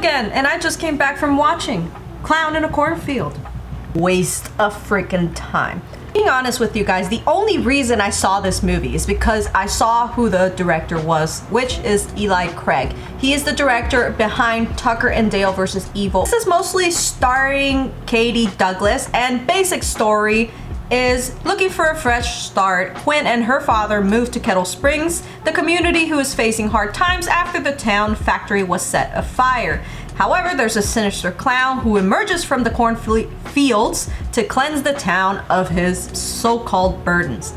again, and I just came back from watching Clown in a Cornfield. Waste of freaking time. Being honest with you guys, the only reason I saw this movie is because I saw who the director was, which is Eli Craig. He is the director behind Tucker and Dale vs. Evil. This is mostly starring Katie Douglas, and basic story is looking for a fresh start. Quinn and her father moved to Kettle Springs, the community who is facing hard times after the town factory was set afire. However, there's a sinister clown who emerges from the cornfields to cleanse the town of his so-called burdens.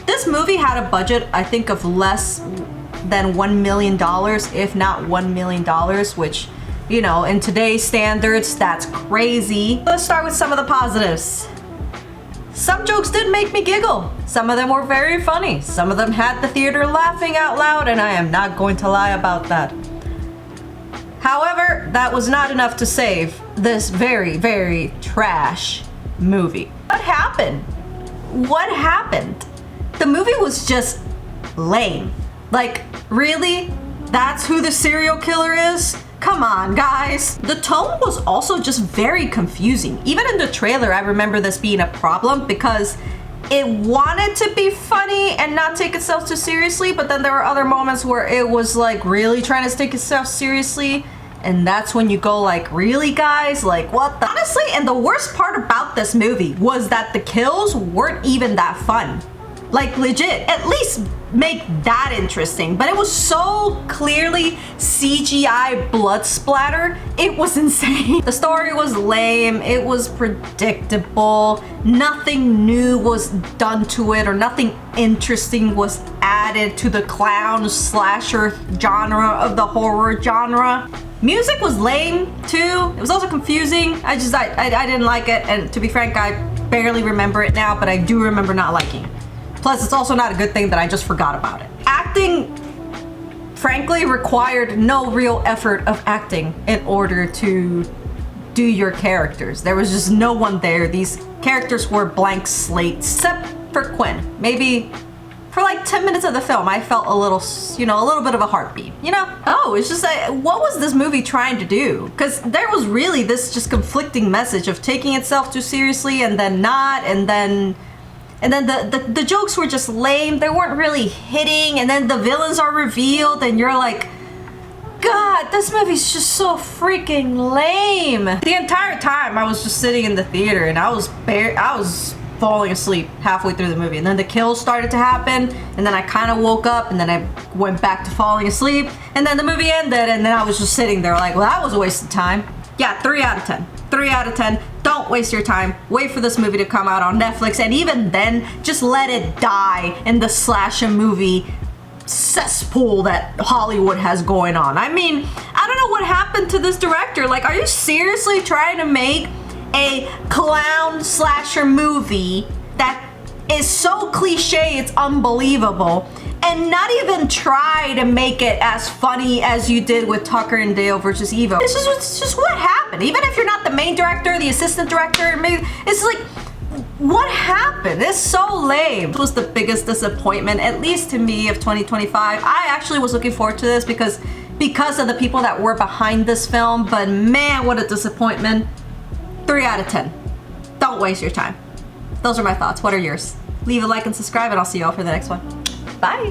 This movie had a budget, I think, of less than $1 million, if not $1 million, which, you know, in today's standards, that's crazy. Let's start with some of the positives. Some jokes did make me giggle. Some of them were very funny. Some of them had the theater laughing out loud, and I am not going to lie about that. However, that was not enough to save this very, very trash movie. What happened? What happened? The movie was just lame. Like, really? That's who the serial killer is? Come on, guys. The tone was also just very confusing. Even in the trailer, I remember this being a problem because it wanted to be funny and not take itself too seriously, but then there were other moments where it was like really trying to take itself seriously, and that's when you go like, really guys? Like, what the? Honestly, and the worst part about this movie was that the kills weren't even that fun. Like, legit, at least make that interesting. But it was so clearly CGI blood splatter, it was insane. The story was lame, it was predictable, nothing new was done to it, or nothing interesting was added to the clown slasher genre of the horror genre. Music was lame too. It was also confusing. I didn't like it, and to be frank, I barely remember it now, but I do remember not liking it. Plus, it's also not a good thing that I just forgot about it. Acting, frankly, required no real effort of acting in order to do your characters. There was just no one there. These characters were blank slates, except for Quinn. Maybe for like 10 minutes of the film, I felt a little, you know, a little bit of a heartbeat, you know? Oh, it's just like, what was this movie trying to do? Because there was really this just conflicting message of taking itself too seriously and then not, and then the jokes were just lame. They weren't really hitting, and then the villains are revealed and you're like, God, this movie's just so freaking lame. The entire time I was just sitting in the theater and I was falling asleep halfway through the movie, and then the kills started to happen, and then I kind of woke up, and then I went back to falling asleep, and then the movie ended, and then I was just sitting there like, well, that was a waste of time. Yeah, 3 out of 10. 3 out of 10. Don't waste your time. Wait for this movie to come out on Netflix, and even then, just let it die in the slasher movie cesspool that Hollywood has going on. I mean, I don't know what happened to this director. Like, are you seriously trying to make a clown slasher movie that is so cliche it's unbelievable, and not even try to make it as funny as you did with Tucker and Dale vs. Evil? This is just what happened. Even if you're not the main director, the assistant director, maybe it's like, what happened? It's so lame. This was the biggest disappointment, at least to me, of 2025. I actually was looking forward to this because of the people that were behind this film, but man, what a disappointment. 3 out of 10. Don't waste your time. Those are my thoughts. What are yours? Leave a like and subscribe, and I'll see you all for the next one. Bye.